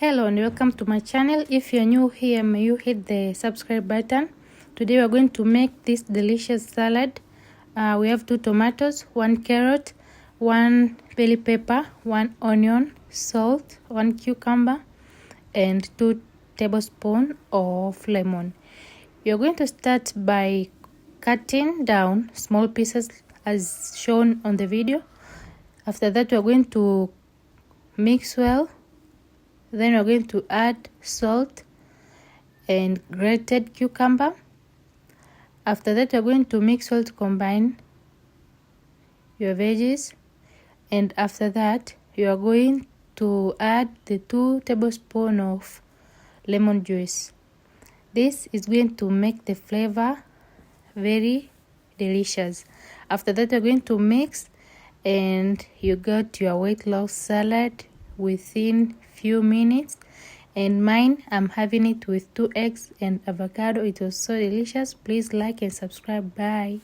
Hello and welcome to my channel. If you're new here, may you hit the subscribe button. Today we're going to make this delicious salad. We have 2 tomatoes, 1 carrot, 1 bell pepper, 1 onion, salt, 1 cucumber, and 2 tablespoons of lemon. You're going to start by cutting down small pieces as shown on the video. After that, we're going to mix well. Then we're going to add salt and grated cucumber. After that, we're going to mix well to combine your veggies. And after that, you are going to add the 2 tablespoons of lemon juice. This is going to make the flavor very delicious. After that, you're going to mix and you got your weight loss salad within few minutes. And mine, I'm having it with 2 eggs and avocado. It was so delicious. Please like and subscribe. Bye.